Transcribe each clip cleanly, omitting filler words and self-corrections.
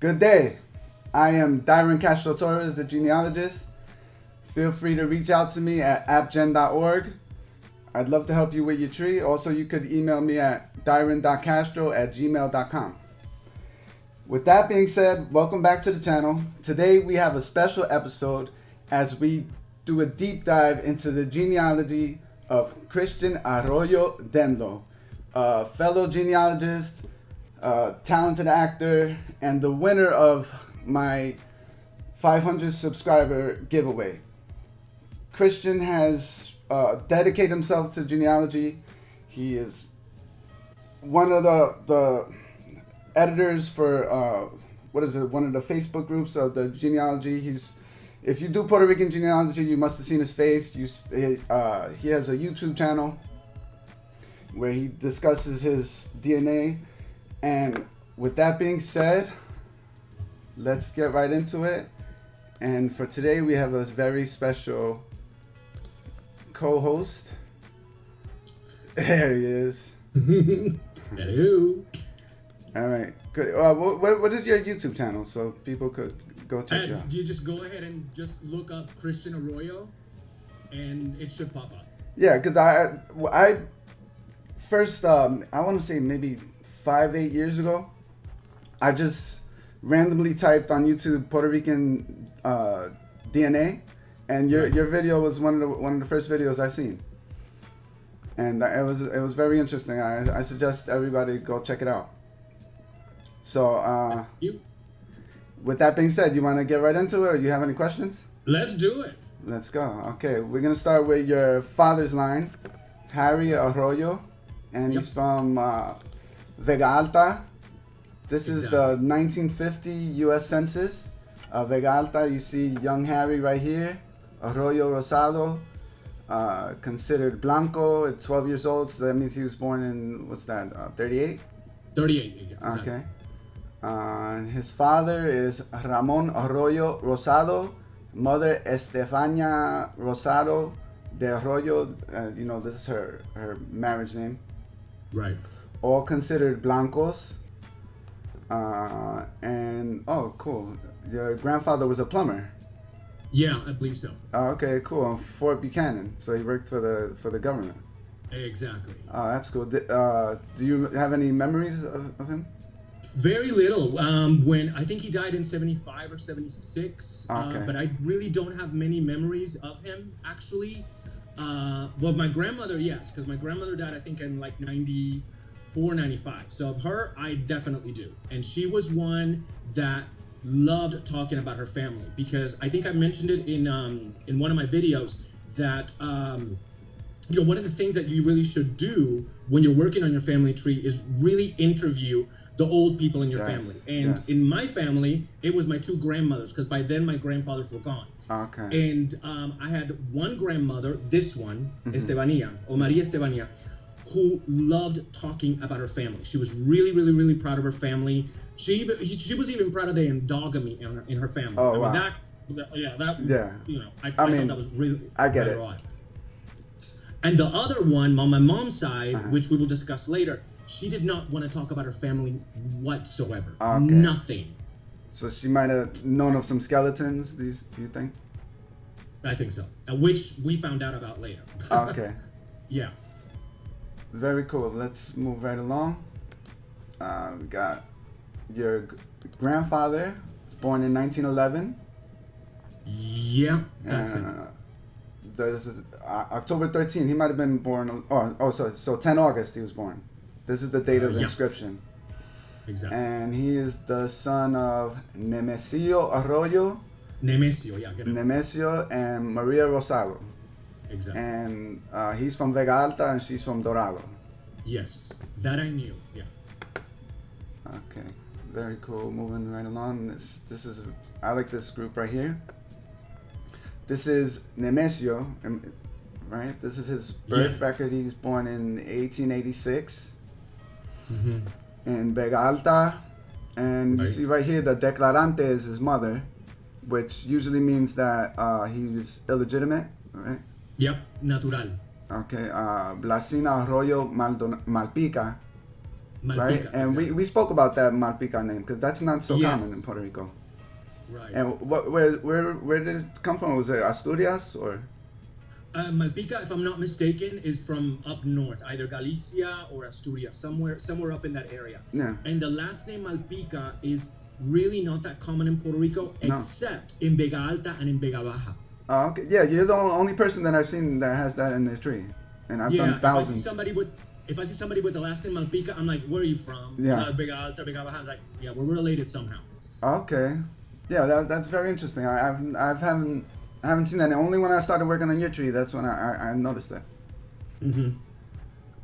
Good day. I am Dyron Castro Torres, the genealogist. Feel free to reach out to me at appgen.org. I'd love to help you with your tree. Also, you could email me at dyron.castro@gmail.com. With that being said, welcome back to the channel. Today we have a special episode as we do a deep dive into the genealogy of Christian Arroyo Denlo, a fellow genealogist, talented actor, and the winner of my 500 subscriber giveaway. Christian has dedicated himself to genealogy. He is one of the editors for one of the Facebook groups of the genealogy. If you do Puerto Rican genealogy, you must have seen his face. He has a YouTube channel where he discusses his DNA. And with that being said, let's get right into it. And for today, we have a very special co-host. There he is. Hello. All right. Good. What is your YouTube channel so people could go check you out? You just go ahead and just look up Christian Arroyo, and it should pop up. Yeah, because I first I want to say maybe 5-8 years ago, I just randomly typed on YouTube Puerto Rican DNA, and your video was one of the first videos I seen, and it was very interesting. I suggest everybody go check it out. So with that being said, you want to get right into it, or you have any questions? Let's do it. Let's go. Okay, we're gonna start with your father's line, Harry Arroyo, and he's from Vega Alta. This is the 1950 U.S. Census. Vega Alta, you see young Harry right here. Arroyo Rosado, considered Blanco at 12 years old, so that means he was born in, 38? 38, exactly. Okay. His father is Ramon Arroyo Rosado, mother Estefania Rosado de Arroyo. This is her marriage name. Right. All considered blancos. And cool. Your grandfather was a plumber. Yeah, I believe so. Okay, cool. On Fort Buchanan, so he worked for the government. Exactly. That's cool. Do you have any memories of him? Very little. When I think he died in 75 or 76. Okay. But I really don't have many memories of him, actually. Well, my grandmother, yes, because my grandmother died, I think, in like 94, 95. So of her, I definitely do. And she was one that loved talking about her family, because I think I mentioned it in one of my videos that one of the things that you really should do when you're working on your family tree is really interview the old people in your family. And in my family, it was my two grandmothers, because by then my grandfathers were gone. Okay. And I had one grandmother, this one, Estebania, or Maria Estebania, who loved talking about her family. She was really, really, really proud of her family. She was even proud of the endogamy in her family. Oh, wow. I thought that was really I get it. Odd. And the other one, on my mom's side, which we will discuss later, she did not want to talk about her family whatsoever. Okay. Nothing. So she might have known of some skeletons, do you think? I think so. Which we found out about later. Okay. Yeah. Very cool. Let's move right along. We got your grandfather, was born in 1911. Yeah, that's him. This is October 13th. He might have been born. So 10 August he was born. This is the date of inscription. Exactly. And he is the son of Nemesio Arroyo. Nemesio, yeah. Nemesio and Maria Rosado. Exactly. And he's from Vega Alta and she's from Dorado. Yes, that I knew. Yeah. Okay, very cool. Moving right along. This is I like this group right here. This is Nemesio, right? This is his birth record. He's born in 1886 in Vega Alta, and you see right here the declarante is his mother, which usually means that he was illegitimate, right? Yep, natural. Okay, Blasina Arroyo Malpica, right? Malpica, And exactly. we spoke about that Malpica name because that's not so Yes. common in Puerto Rico. Right. And where did it come from? Was it Asturias or? Malpica, if I'm not mistaken, is from up north, either Galicia or Asturias, somewhere up in that area. Yeah. And the last name Malpica is really not that common in Puerto Rico, No. except in Vega Alta and in Vega Baja. Oh, okay. Yeah, you're the only person that I've seen that has that in their tree, and I've done thousands. If I see somebody with the last name Malpica, I'm like, where are you from? Yeah. Vega Alta, Vega Baja. I was like, yeah, we're related somehow. Okay. Yeah, that's very interesting. I haven't seen that. And only when I started working on your tree, that's when I noticed that. Mm-hmm.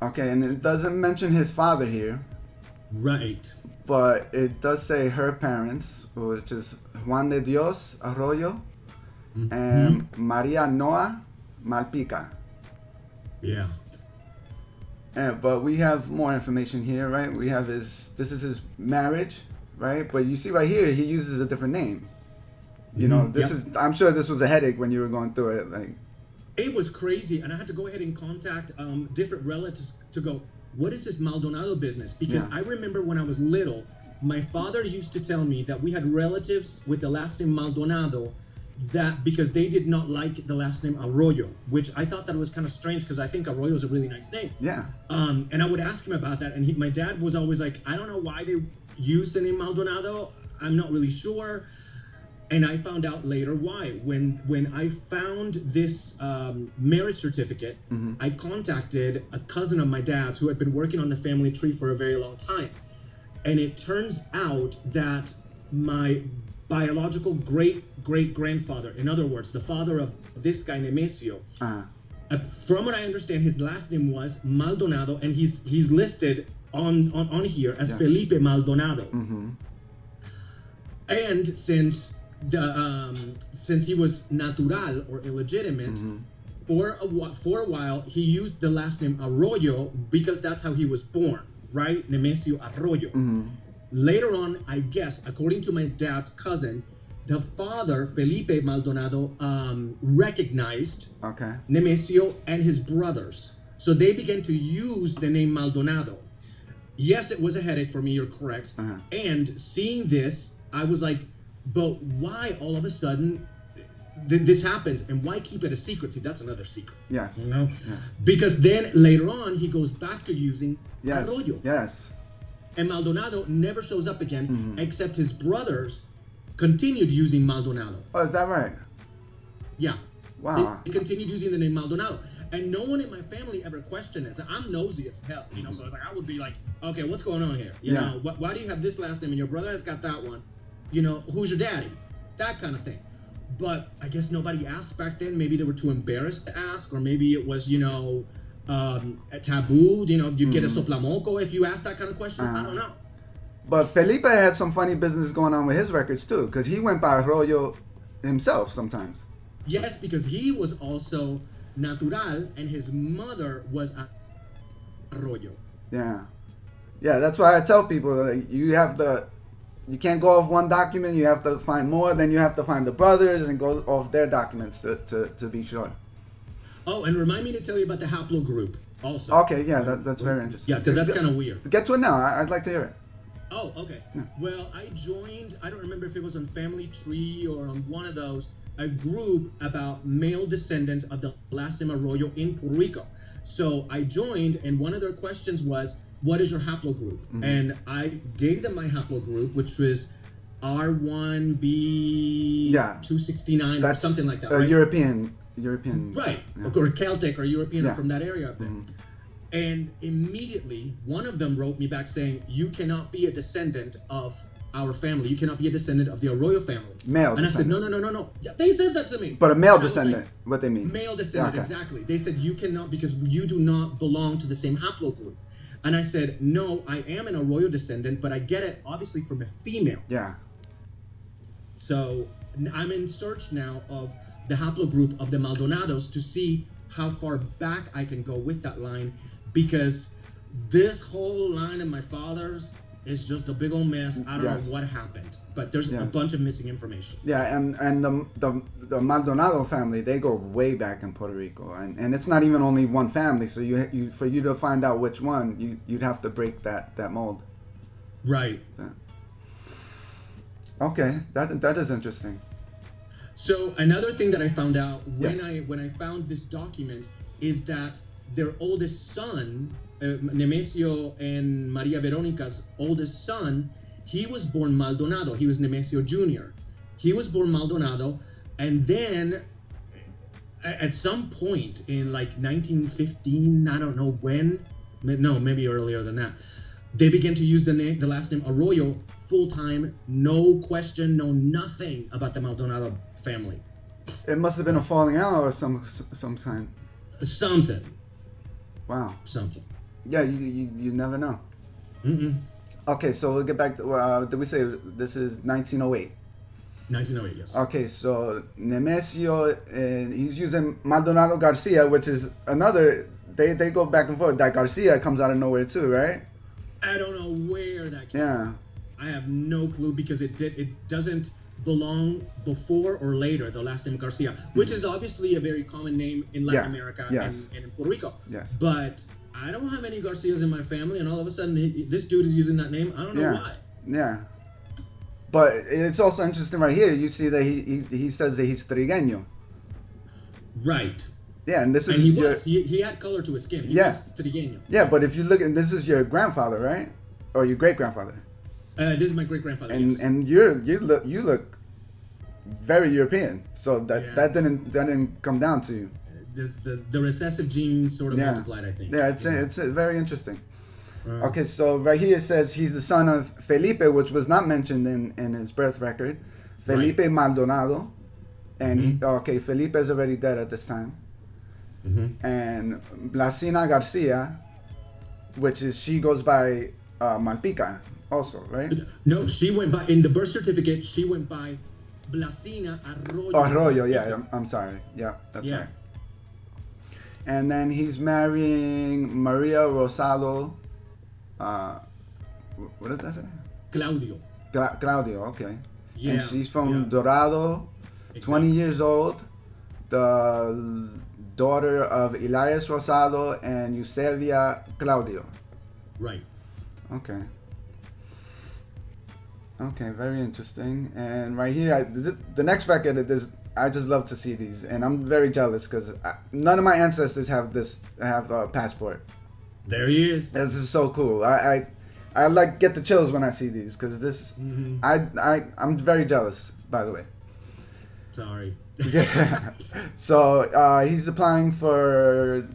Okay, and it doesn't mention his father here, Right. but it does say her parents, which is Juan de Dios Arroyo Mm-hmm. and Maria Noa Malpica. Yeah. But we have more information here, right? We have this is his marriage, right? But you see right here, he uses a different name. You know, this Yep. is, I'm sure this was a headache when you were going through it. Like, It was crazy, and I had to go ahead and contact different relatives to go, what is this Maldonado business? Because Yeah. I remember when I was little, my father used to tell me that we had relatives with the last name Maldonado, that because they did not like the last name Arroyo, which I thought that was kind of strange because I think Arroyo is a really nice name. yeah. And I would ask him about that, and my dad was always like, I don't know why they used the name Maldonado. I'm not really sure. And I found out later why. When I found this marriage certificate, I contacted a cousin of my dad's who had been working on the family tree for a very long time. And it turns out that my biological great-great-grandfather, in other words, the father of this guy, Nemesio, from what I understand, his last name was Maldonado, and he's listed on here as Felipe Maldonado. And since he was natural or illegitimate, for a while he used the last name Arroyo because that's how he was born, right? Nemesio Arroyo. Later on, I guess, according to my dad's cousin, the father, Felipe Maldonado, recognized Nemesio and his brothers. So they began to use the name Maldonado. Yes, it was a headache for me, you're correct. And seeing this, I was like, but why all of a sudden this happens, and why keep it a secret? See, that's another secret. Yes. You know? Yes. Because then later on, he goes back to using Yes. Arroyo. Yes. And Maldonado never shows up again, except his brothers continued using Maldonado. Oh, is that right? Yeah. Wow. They continued using the name Maldonado. And no one in my family ever questioned it. So I'm nosy as hell, you know. So it's like I would be like, okay, what's going on here? You know, why do you have this last name and your brother has got that one? You know, who's your daddy? That kind of thing. But I guess nobody asked back then. Maybe they were too embarrassed to ask, or maybe it was, you know, a taboo. You know, you get a soplamoco if you ask that kind of question. I don't know. But Felipe had some funny business going on with his records too, because he went by Arroyo himself sometimes. Yes, because he was also natural, and his mother was Arroyo. Yeah. Yeah, that's why I tell people, like, you can't go off one document, you have to find more, then you have to find the brothers and go off their documents to be sure. Oh, and remind me to tell you about the haplogroup also. Okay, yeah, that's very interesting. Yeah, because that's kind of weird. Get to it now. I'd like to hear it. Oh, okay. Yeah. Well, I joined, I don't remember if it was on Family Tree or on one of those, a group about male descendants of the last name Arroyo in Puerto Rico. So I joined, and one of their questions was, what is your haplogroup? And I gave them my haplogroup, which was R1B 269 or something like that. Right? European. Right. Yeah. Or Celtic or European from that area up there. And immediately, one of them wrote me back saying, you cannot be a descendant of our family. You cannot be a descendant of the Arroyo family. Male and descendant. I said, no. Yeah, they said that to me. But a male descendant, like, what they mean? Male descendant, exactly. They said, you cannot, because you do not belong to the same haplogroup. And I said, no, I am an Arroyo descendant, but I get it obviously from a female. Yeah. So I'm in search now of the haplogroup of the Maldonados to see how far back I can go with that line, because this whole line of my father's is just a big old mess. I don't know what happened, but there's a bunch of missing information. Yeah, and the Maldonado family, they go way back in Puerto Rico, and it's not even only one family. So you for you to find out which one, you'd have to break that mold. Right. Yeah. Okay, that is interesting. So another thing that I found out when I found this document is that their oldest son, Nemesio and Maria Veronica's oldest son, he was born Maldonado. He was Nemesio Jr. He was born Maldonado, and then at some point in like 1915, I don't know when, no, maybe earlier than that, they began to use the last name Arroyo full-time, no question, no nothing about the Maldonado family. It must have been a falling out or some sign. Something. Wow. Something. Yeah, you never know. Okay, so we'll get back to, did we say this is 1908? 1908, yes. Okay, so Nemesio, and he's using Maldonado Garcia, which is another, they go back and forth. That Garcia comes out of nowhere too, right? I don't know where that came from. I have no clue because it doesn't belong before or later, the last name Garcia, which is obviously a very common name in Latin America and in Puerto Rico. Yes. But I don't have any Garcias in my family, and all of a sudden this dude is using that name. I don't know why. Yeah. But it's also interesting right here. You see that he says that he's trigueño. Right. Yeah, and this is he had color to his skin. He was trigueño. Yeah, but if you look at this is your grandfather, right? Or your great grandfather. This is my great grandfather. And you look very European. So that didn't come down to you. The recessive genes sort of multiplied, I think. Yeah, it's very interesting. Okay, so right here it says he's the son of Felipe, which was not mentioned in his birth record. Felipe Maldonado. And Felipe is already dead at this time. And Blasina Garcia, which is, she goes by Malpica also, right? No, she went by, in the birth certificate, she went by Blasina Arroyo. Arroyo, yeah, I'm sorry. Yeah, that's right. And then he's marrying Maria Rosado. What did that say? Claudio. Claudio, okay. Yeah. And she's from Dorado, 20 years old. The daughter of Elias Rosado and Eusebia Claudio. Right. Okay. Okay, very interesting. And right here, the next record is, I just love to see these, and I'm very jealous because none of my ancestors have a passport. There he is. This is so cool. I like get the chills when I see these because this. I'm very jealous. By the way. Sorry. Yeah. So he's applying for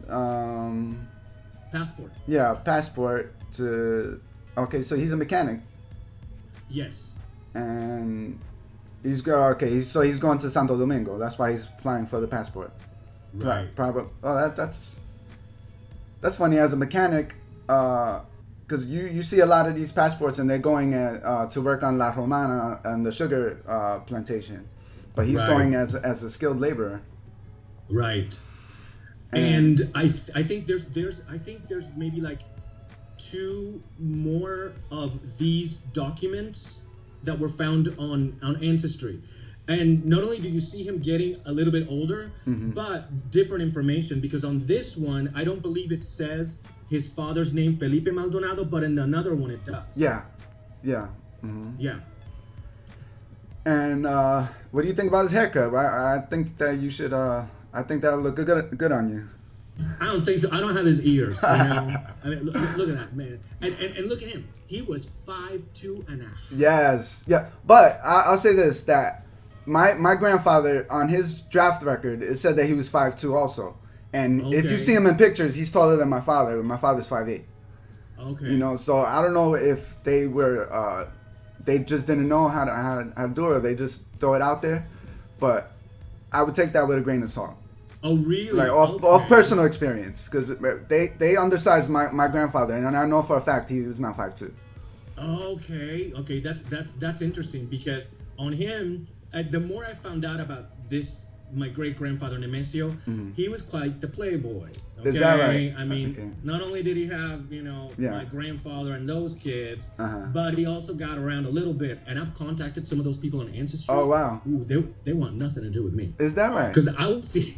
passport. Yeah, passport to. Okay, so he's a mechanic. Yes. And he's going to Santo Domingo. That's why he's applying for the passport. Right. Probably. Oh, that's funny as a mechanic, because you see a lot of these passports and they're going to work on La Romana and the sugar plantation, but he's going as a skilled laborer. Right. And I think there's maybe like 2 more of these documents that were found on Ancestry. And not only do you see him getting a little bit older, but different information, because on this one, I don't believe it says his father's name, Felipe Maldonado, but in another one it does. Yeah. Yeah. Yeah. And what do you think about his haircut? I think that you should, I think that'll look good on you. I don't think so. I don't have his ears. You know? I mean, look at that, man. And look at him. He was 5'2.5". Yes. Yeah. But I'll say this, that my grandfather, on his draft record, it said that he was 5'2" also. And if you see him in pictures, he's taller than my father. My father's 5'8". Okay. You know, so I don't know if they were, they just didn't know how to do it, or they just throw it out there. But I would take that with a grain of salt. Oh, really? Like off personal experience, because they undersized my grandfather, and I know for a fact he was not 5'2". Okay, that's interesting, because on him, the more I found out about this my great grandfather Nemesio, he was quite the playboy. Okay? Is that right? I mean, Okay. not only did he have my grandfather and those kids, but he also got around a little bit. And I've contacted some of those people on Ancestry. Oh wow. Ooh, they want nothing to do with me. Is that right? Because I will see,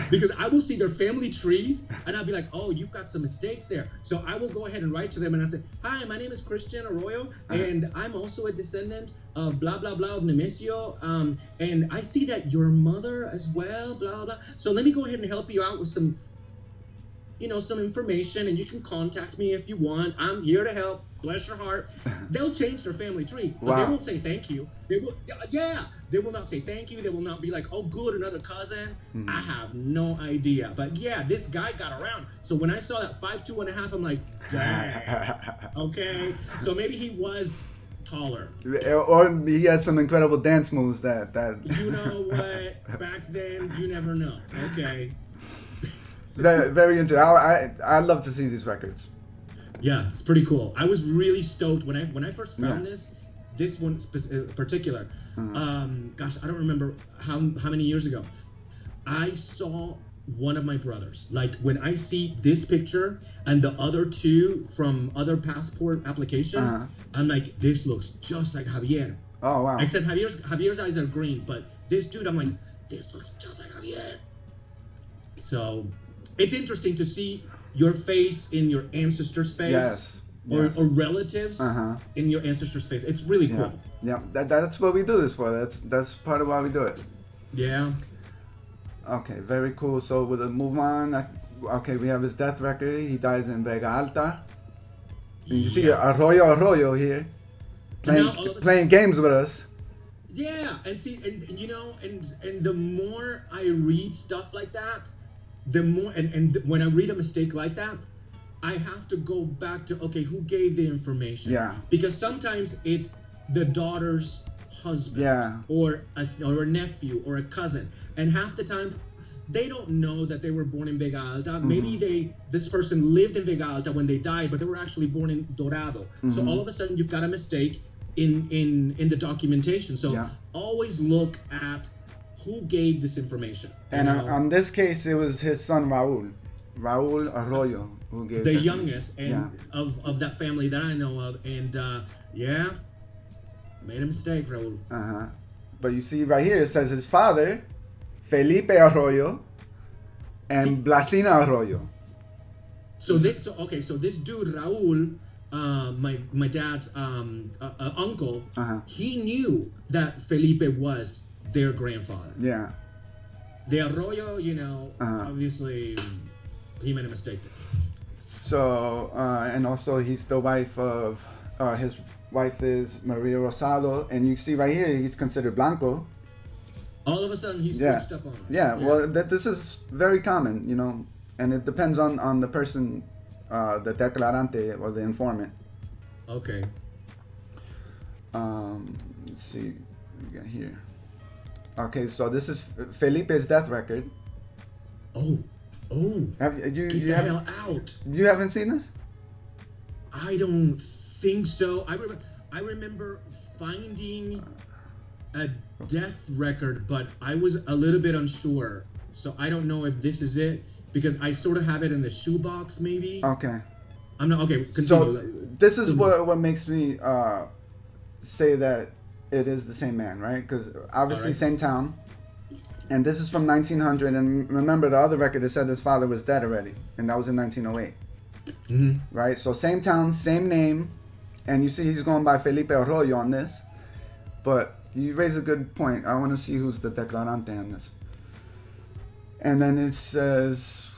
because I will see their family trees, and I'll be like, oh, you've got some mistakes there. So I will go ahead and write to them, and I say, hi, my name is Christian Arroyo, and I'm also a descendant of blah blah blah of Nemesio, and I see that your mother as well, blah blah. So let me go ahead and help you out with some, some information, and you can contact me if you want. I'm here to help. Bless your heart. They'll change their family tree, but they won't say thank you. They will, they will not say thank you. They will not be like, oh, good, another cousin. I have no idea. But yeah, this guy got around. So when I saw that 5'2.5", I'm like, dang. Okay, so maybe he was taller. Or he had some incredible dance moves that. You know what? Back then, you never know. Okay. Very, very interesting. I love to see these records. Yeah, it's pretty cool. I was really stoked when I first found this one in particular. Gosh, I don't remember how many years ago. I saw one of my brothers. Like when I see this picture and the other two from other passport applications, I'm like, this looks just like Javier. Oh wow. Except Javier's eyes are green, but this dude, I'm like, this looks just like Javier. So it's interesting to see your face in your ancestor's face, or relatives in your ancestor's face. It's really cool. Yeah, that's what we do this for. That's part of why we do it. Yeah. Okay, very cool. So we'll move on. Okay, we have his death record. He dies in Vega Alta. You see Arroyo here, playing games with us. Yeah, and see, and the more I read stuff like that, the more, and when I read a mistake like that, I have to go back to, okay, who gave the information? Yeah. Because sometimes it's the daughter's husband, or a nephew, or a cousin, and half the time they don't know that they were born in Vega Alta. Maybe this person lived in Vega Alta when they died, but they were actually born in Dorado. So all of a sudden you've got a mistake in the documentation. So always look at who gave this information. And on this case, it was his son Raul Arroyo, who gave the youngest of that family that I know of. And made a mistake, Raul. But you see right here, it says his father, Felipe Arroyo, and Blasina Arroyo. So this dude Raul, my dad's uncle, he knew that Felipe was their grandfather. Yeah. The Arroyo, obviously he made a mistake. So, and also he's the wife of, his wife is Maria Rosado, and you see right here, he's considered Blanco. All of a sudden, he's switched up on us. Yeah, well, this is very common, and it depends on the person, the declarante or the informant. Okay. Let's see, we got here. Okay, so this is Felipe's death record. Oh! Have you get the hell out! You haven't seen this? I don't think so. I remember finding a death record, but I was a little bit unsure. So I don't know if this is it, because I sort of have it in the shoebox, maybe. Okay. I'm not okay. Continue. So this is what makes me say that it is the same man, right? Because obviously same town, and this is from 1900. And remember, the other record, it said his father was dead already, and that was in 1908. Right? So same town, same name, and you see he's going by Felipe Arroyo on this. But you raise a good point. I want to see who's the declarante on this. And then it says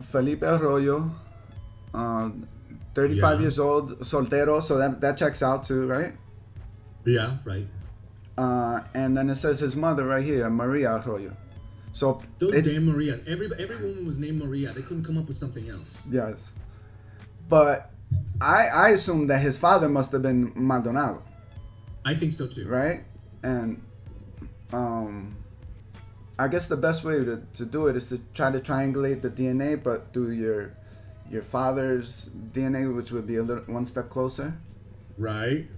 Felipe Arroyo, 35 years old, soltero, so that checks out too, right? Yeah, right. And then it says his mother right here, Maria Arroyo. So those damn Marias. Every woman was named Maria. They couldn't come up with something else. Yes. But I assume that his father must have been Maldonado. I think so too. Right? And I guess the best way to do it is to try to triangulate the DNA, but do your father's DNA, which would be one step closer. Right.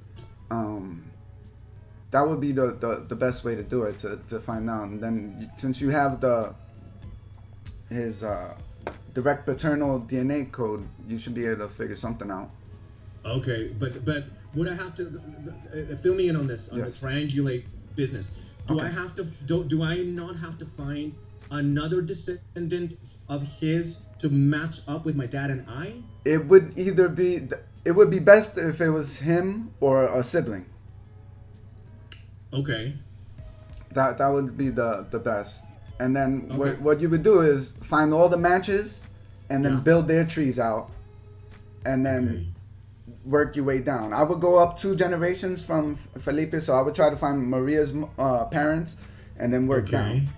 that would be the best way to do it, to find out. And then since you have his direct paternal DNA code, you should be able to figure something out. Okay, but would I have to fill me in on this on Yes. the triangulate business? Do Okay. I have to? Do I not have to find another descendant of his to match up with my dad and I? It would be best if it was him or a sibling. Okay. That would be the best. And then Okay. what you would do is find all the matches, and then Yeah. build their trees out, and then Okay. work your way down. I would go up 2 generations from Felipe, so I would try to find Maria's parents, and then work down,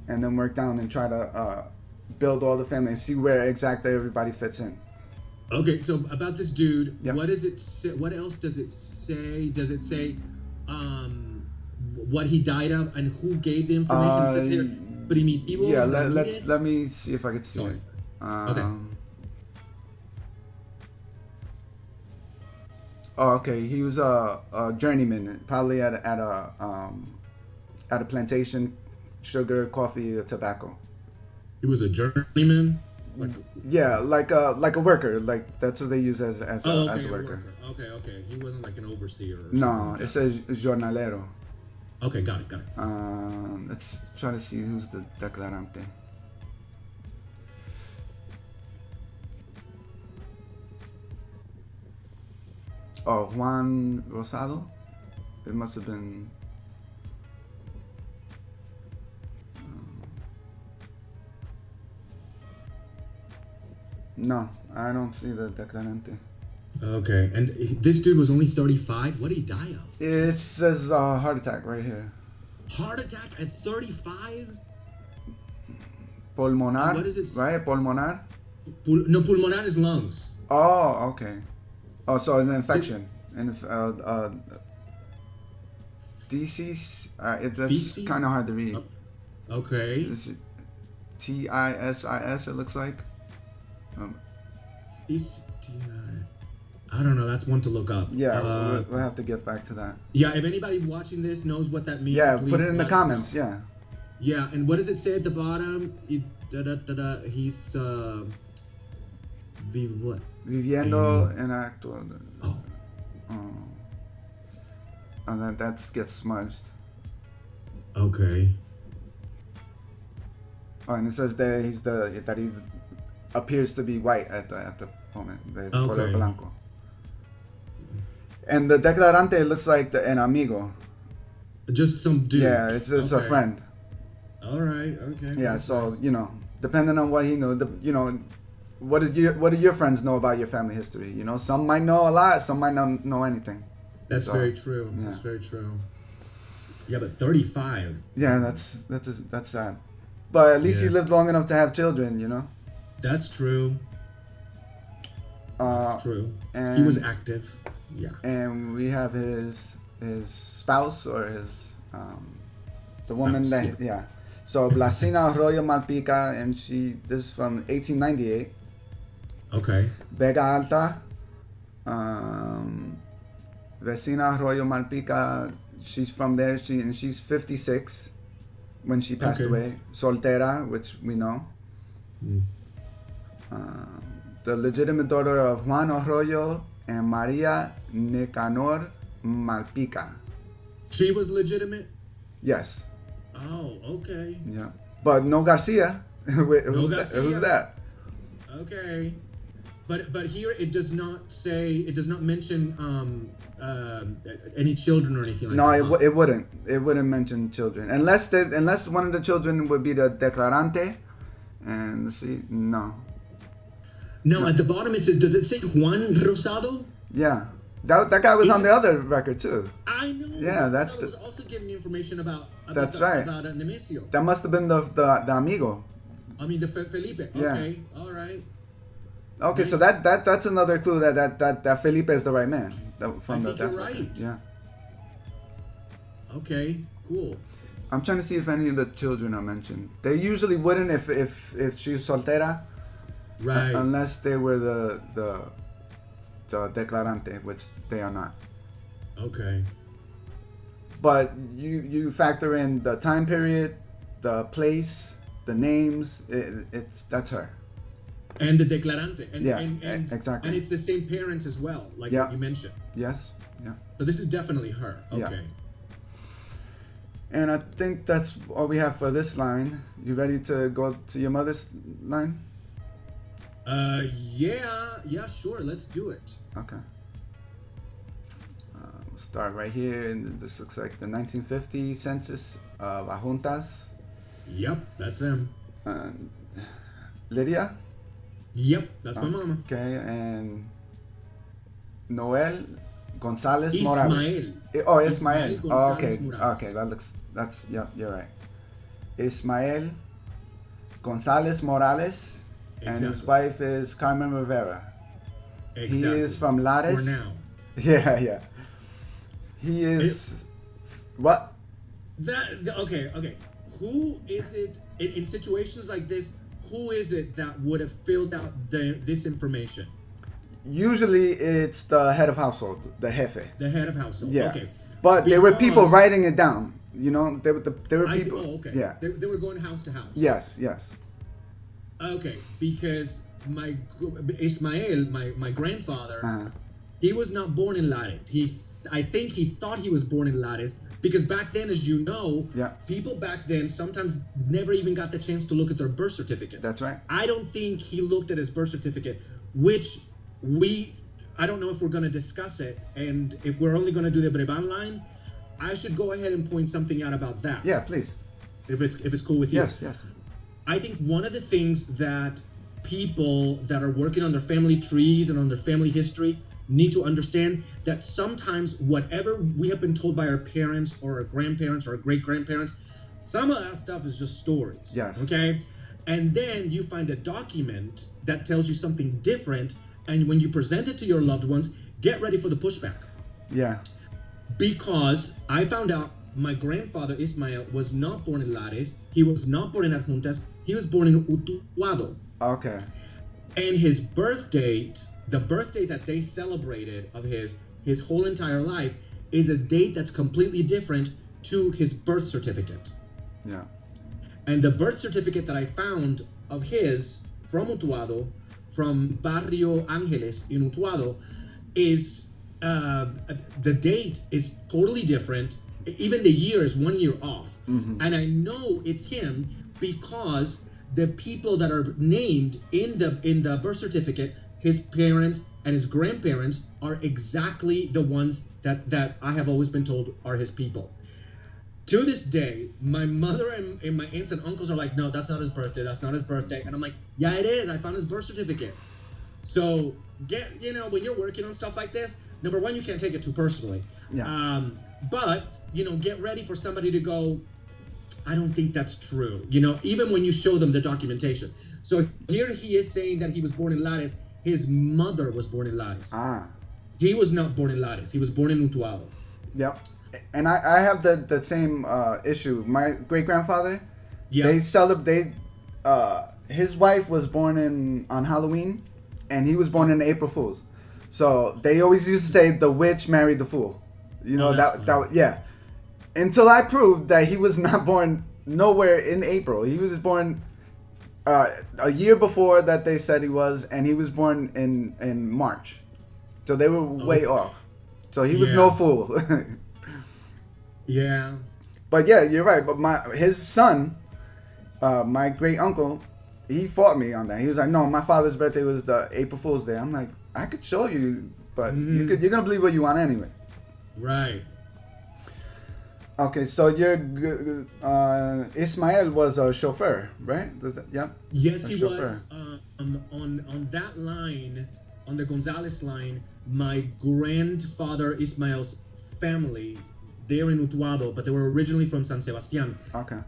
and try to build all the family and see where exactly everybody fits in. Okay, so about this dude, Yep. what does it say? What else does it say? Does it say what he died of and who gave the information? It says here, primitivo. Yeah, Ramirez? let me see if I can see Okay. it. Okay. Oh, okay. He was a journeyman, probably at a plantation, sugar, coffee, or tobacco. He was a journeyman. Yeah, like a worker. Like that's what they use as Oh, as okay, a worker. Okay. He wasn't like an overseer. Or No, something like it says jornalero. that. Okay, got it. Let's try to see who's the declarante. Oh, Juan Rosado. It must have been. No, I don't see the declarante. Okay, and this dude was only 35. What did he die of? It says heart attack right here. Heart attack at 35? Pulmonar, What is it? right? Pulmonar. No, pulmonar is lungs. Oh, okay. Oh, so it's an infection. And disease. That's Feces? kind of hard to read. Okay. Is it TISIS? It looks like. I don't know. That's one to look up. Yeah, we'll have to get back to that. Yeah, if anybody watching this knows what that means, Yeah, please put it in the let us comments. know. Yeah. Yeah, and what does it say at the bottom? He's what? Viviendo en acto. Oh. And then that gets smudged. Okay. Oh, and it says that he appears to be white at the moment. The color blanco. And the declarante looks like an amigo. Just some dude. Yeah, it's just a friend. All right. Okay. Yeah, That's so nice. Depending on what he knows, what do your friends know about your family history? Some might know a lot, some might not know anything. That's So, very true. yeah. That's very true. Yeah, but 35. Yeah, that's sad. But at least he Yeah. lived long enough to have children, That's true. That's true. and He was active. Yeah. And we have his spouse or his the woman Spouse, that yeah. So Blasina Arroyo Malpica, and this is from 1898. Okay. Vega Alta, Vecina Arroyo Malpica. She's from there. She's 56 when she passed Okay. away. Soltera, which we know. Mm. The legitimate daughter of Juan Arroyo and Maria Nicanor Malpica. She was legitimate? Yes. Oh, okay. Yeah. But no Garcia. Who's Garcia. that? Okay. But here it does not mention any children or anything like No, that. it wouldn't. It wouldn't mention children unless one of the children would be the declarante. And see, no. No, at the bottom it says, does it say Juan Rosado? Yeah. That guy was on the other record too. I know. Yeah, that- Rosado was also giving information about That's right. About Nemesio. That must have been the amigo. I mean, the Felipe. Yeah. Okay, all right. Okay, so Nice. that's another clue that Felipe is the right man from the I think you're death record. right. Yeah. Okay, cool. I'm trying to see if any of the children are mentioned. They usually wouldn't if she's soltera, Right. unless they were the declarante, which they are not. Okay. but you factor in the time period, the place, the names. That's her. And the declarante. And, Yeah, and exactly. And it's the same parents as well, like Yeah. what you mentioned. Yes. Yeah. So this is definitely her. Okay. Yeah. And I think that's all we have for this line. You ready to go to your mother's line? Yeah, sure. Let's do it. Okay. We'll start right here. And this looks like the 1950 census of Ajuntas. Yep, that's them. Lydia? Yep, that's my mama. Okay, and Noel Gonzalez Ismael. Morales. Oh, Ismael. Ismael Oh, okay. Gonzalez Morales. Okay, yeah, you're right. Ismael Gonzalez Morales, and his Exactly. wife is Carmen Rivera. Exactly. He is from Lares. For now. Yeah. He is. What? Okay. Who is it in situations like this? Who is it that would have filled out this information? Usually it's the head of household, the jefe. The head of household. Yeah. Okay. But there were people Because- writing it down. You know, there were I see. people. Oh, okay. Yeah. They were going house to house. Yes. Okay, because Ismael, my grandfather, Uh-huh. he was not born in Lares. I think he thought he was born in Lares because back then, as you know, Yeah. people back then sometimes never even got the chance to look at their birth certificate. That's right. I don't think he looked at his birth certificate, which I don't know if we're going to discuss it, and if we're only going to do the Breban line, I should go ahead and point something out about that. Yeah, please. If it's cool with you. Yes. I think one of the things that people that are working on their family trees and on their family history need to understand that sometimes whatever we have been told by our parents or our grandparents or our great-grandparents, some of that stuff is just stories. Yes. Okay? And then you find a document that tells you something different, and when you present it to your loved ones, get ready for the pushback. Yeah. Because I found out my grandfather Ismael was not born in Lares. He was not born in Adjuntas. He was born in Utuado. Okay. And his birth date, the birthday that they celebrated of his whole entire life, is a date that's completely different to his birth certificate. Yeah. And the birth certificate that I found of his from Utuado, from Barrio Angeles in Utuado, is the date is totally different. Even the year is 1 year off. Mm-hmm. And I know it's him because the people that are named in the birth certificate, his parents and his grandparents, are exactly the ones that I have always been told are his people. To this day, my mother and my aunts and uncles are like, no, that's not his birthday. That's not his birthday. And I'm like, yeah, it is. I found his birth certificate. So when you're working on stuff like this, number one, you can't take it too personally. Yeah. But get ready for somebody to go, I don't think that's true. Even when you show them the documentation. So here he is saying that he was born in Lares. His mother was born in Lares. Ah. He was not born in Lares. He was born in Utuado. Yep. And I have the same issue. My great grandfather. Yeah. They celebrate. His wife was born on Halloween, and he was born in April Fools. So they always used to say the witch married the fool. Yeah. Until I proved that he was not born nowhere in April. He was born a year before that they said he was, and he was born in March. So they were way off. So he was no fool. Yeah. But yeah, you're right. But his son, my great uncle, he fought me on that. He was like, "No, my father's birthday was the April Fool's Day." I'm like, "I could show you, but you're gonna believe what you want anyway." Right. Okay, so Ismael was a chauffeur, right? Yeah. Yes, he chauffeur. was. On that line, on the Gonzalez line, my grandfather Ismael's family, they're in Utuado, but they were originally from San Sebastian. Okay.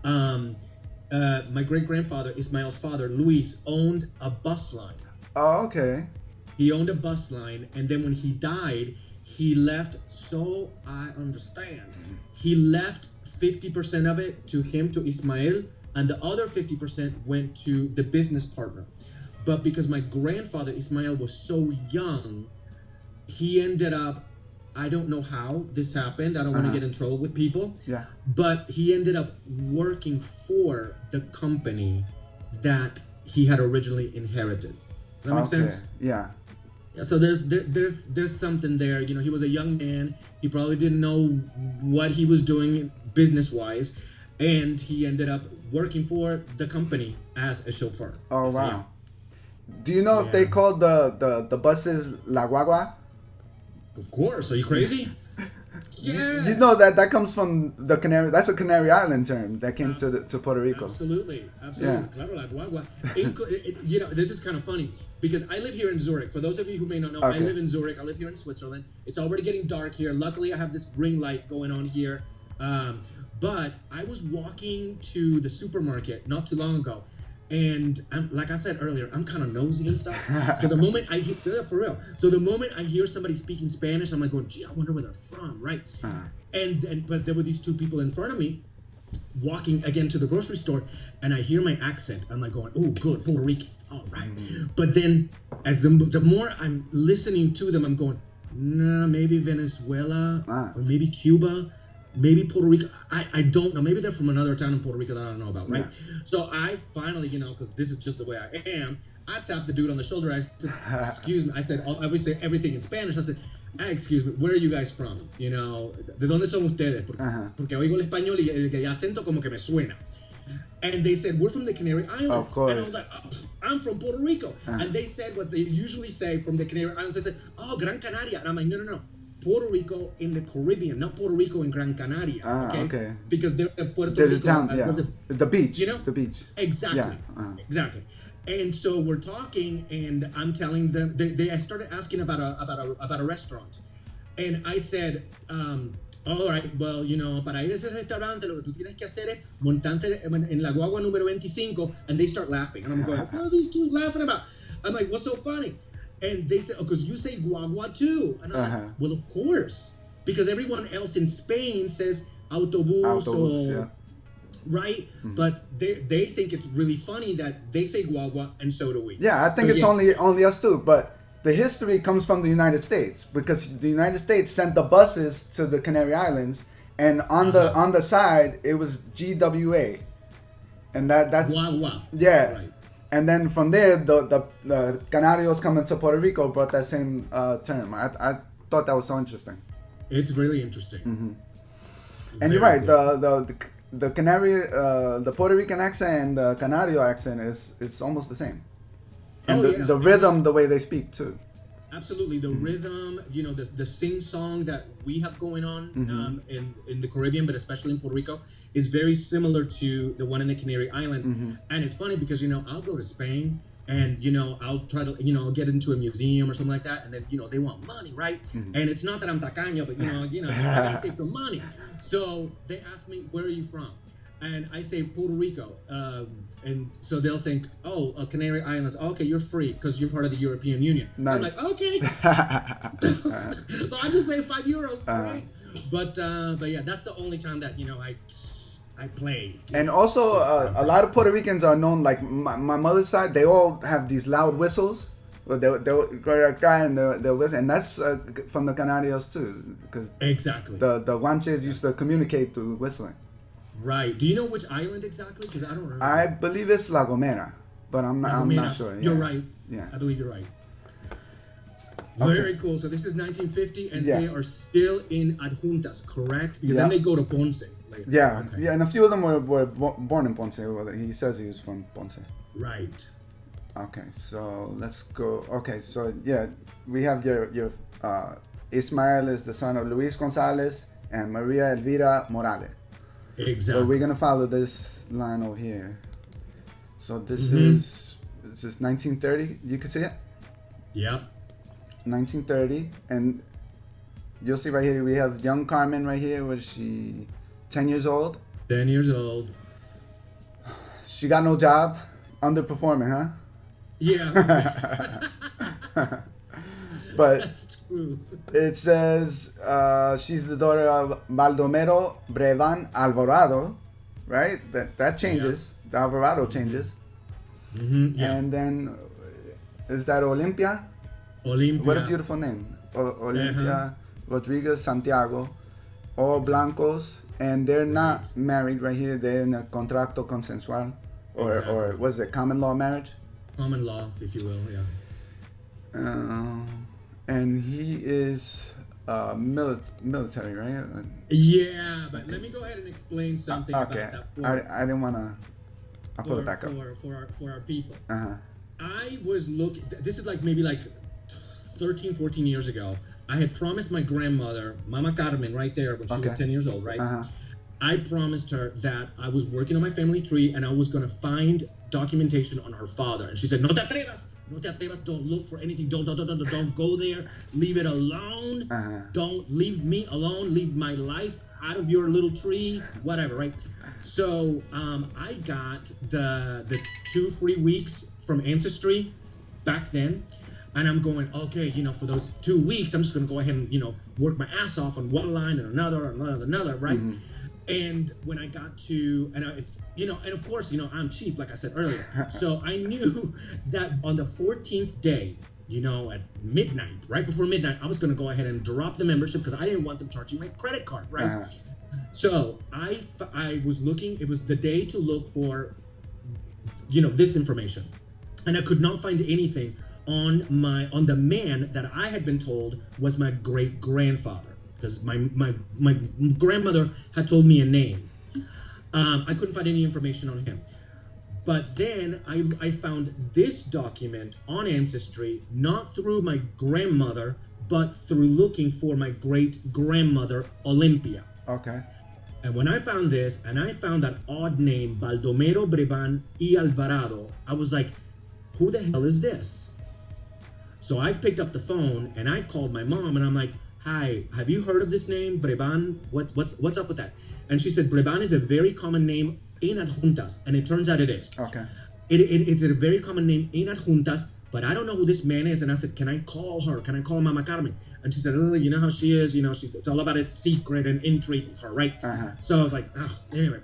My great-grandfather, Ismael's father, Luis, owned a bus line. Oh, okay. He owned a bus line, and then when he died, he left, so I understand, he left 50% of it to Ismael, and the other 50% went to the business partner. But because my grandfather, Ismael, was so young, he ended up I don't know how this happened. I don't want to get in trouble with people. Yeah. But he ended up working for the company that he had originally inherited. Does that make sense? Yeah. Yeah. So there's something there. You know, he was a young man. He probably didn't know what he was doing business wise, and he ended up working for the company as a chauffeur. Oh, So, wow. yeah. Do you know if they called the buses La Guagua? Of course. Are you crazy? Yeah. You know that comes from the Canary. That's a Canary Island term that came to Puerto Rico. Absolutely. Yeah. Claro, la guagua. You know, this is kind of funny because I live here in Zurich. For those of you who may not know, I live in Zurich. I live here in Switzerland. It's already getting dark here. Luckily, I have this ring light going on here. But I was walking to the supermarket not too long ago. And like I said earlier, I'm kind of nosy and stuff. So the moment I hear, for real. So the moment I hear somebody speaking Spanish, I'm like going, gee, I wonder where they're from, right? But there were these two people in front of me walking again to the grocery store, and I hear my accent. I'm like going, oh, good, Puerto Rican, all right. But then as the more I'm listening to them, I'm going, nah, maybe Venezuela or maybe Cuba. Maybe Puerto Rico. I don't know. Maybe they're from another town in Puerto Rico that I don't know about, right? Yeah. So I finally, you know, because this is just the way I am, I tapped the dude on the shoulder. I said, excuse me. I said, I always say everything in Spanish. I said, hey, excuse me, where are you guys from? You know, ¿de dónde son ustedes? Porque oigo el español y el acento como que me suena. And they said, we're from the Canary Islands. Of course. And I was like, oh, I'm from Puerto Rico. And they said what they usually say from the Canary Islands. They said, oh, Gran Canaria. And I'm like, no. Puerto Rico in the Caribbean, not Puerto Rico in Gran Canaria. Okay. Because they're Puerto There's Rico. A town, the beach. You know? The beach. Exactly. Yeah. Exactly. And so we're talking, and I'm telling them. I started asking about a restaurant, and I said, all right, well, you know, para ir a ese restaurante, lo que tú tienes que hacer es montarte en la guagua número 25, and they start laughing, and I'm going, what are these two laughing about? I'm like, what's so funny? And they said, oh, because you say guagua too. And I'm like, well, of course. Because everyone else in Spain says autobus or, right? But they think it's really funny that they say guagua and so do we. Yeah, I think it's only us too. But the history comes from the United States because the United States sent the buses to the Canary Islands, and on the side it was GWA, and that's guagua. Yeah. Right. And then from there, the Canarios coming to Puerto Rico brought that same term. I thought that was so interesting. It's really interesting. And you're right. The Canary, the Puerto Rican accent and the Canario accent is almost the same. And the rhythm, the way they speak too. Absolutely, the rhythm, you know, the sing song that we have going on in the Caribbean, but especially in Puerto Rico, is very similar to the one in the Canary Islands. And it's funny because, you know, I'll go to Spain and, you know, I'll try to, you know, get into a museum or something like that, and then, you know, they want money, right? And it's not that I'm tacaño, but you know, I gotta save some money. So they ask me, where are you from? And I say Puerto Rico, and so they'll think, oh, Canary Islands. Oh, okay, you're free because you're part of the European Union. Nice. I'm like, okay. So I just say €5, right? But yeah, that's the only time that, you know, I play. And also, a lot of Puerto Ricans are known, like my mother's side, they all have these loud whistles. Well, they'll whistle, and that's from the Canarios too, because exactly the Guanches used to communicate through whistling. Right. Do you know which island exactly? Because I don't remember. I believe it's La Gomera, but I'm not sure. Yeah. You're right. Yeah. I believe you're right. Very cool. So this is 1950, and they are still in Adjuntas, correct? Because then they go to Ponce later. Yeah. Okay. Yeah, and a few of them were born in Ponce. Well, he says he was from Ponce. Right. Okay, so let's go. Okay, so yeah, we have your Ismael is the son of Luis Gonzalez and Maria Elvira Morales. Exactly. But we're gonna follow this line over here. So this is 1930. You can see it. Yep. 1930, and you'll see right here we have young Carmen right here. Was she 10 years old? 10 years old. She got no job, underperforming, huh? Yeah. But that's true. It says she's the daughter of Baldomero Brevan Alvarado, right? That changes. Yeah. The Alvarado changes. Yeah. And then is that Olympia? Olympia. What a beautiful name. Olympia Rodriguez Santiago, all blancos, and they're not married right here. They're in a contrato consensual, or was it common law marriage? Common law, if you will, yeah. And he is military, right? Yeah, but let me go ahead and explain something okay. about that. I didn't want to. I'll pull it back up. For our people. Uh-huh. I was looking, this is like maybe like 13, 14 years ago. I had promised my grandmother, Mama Carmen, right there when she was 10 years old, right? Uh-huh. I promised her that I was working on my family tree and I was going to find documentation on her father. And she said, no te atrevas, don't look for anything, don't go there, leave it alone, don't leave me alone, leave my life out of your little tree, whatever, right? So I got the 2-3 weeks from Ancestry back then, and I'm going, okay, for those 2 weeks, I'm just going to go ahead and, work my ass off on one line and another, right? Mm-hmm. And when I got to, and of course, I'm cheap, like I said earlier. So I knew that on the 14th day, at midnight, right before midnight, I was going to go ahead and drop the membership because I didn't want them charging my credit card, right? Uh-huh. So I was looking, it was the day to look for, this information. And I could not find anything on the man that I had been told was my great grandfather. Because my grandmother had told me a name. I couldn't find any information on him. But then I found this document on Ancestry, not through my grandmother, but through looking for my great-grandmother, Olympia. Okay. And when I found this, and I found that odd name, Baldomero Breban y Alvarado, I was like, who the hell is this? So I picked up the phone, and I called my mom, and I'm like, hi, have you heard of this name, Breban? What's up with that? And she said, Breban is a very common name in Adjuntas, and it turns out it is. Okay. It's a very common name in Adjuntas, but I don't know who this man is. And I said, can I call her? Can I call Mama Carmen? And she said, oh, you know how she is. It's all about it, secret and intrigue with her, right? Uh-huh. So I was like, anyway.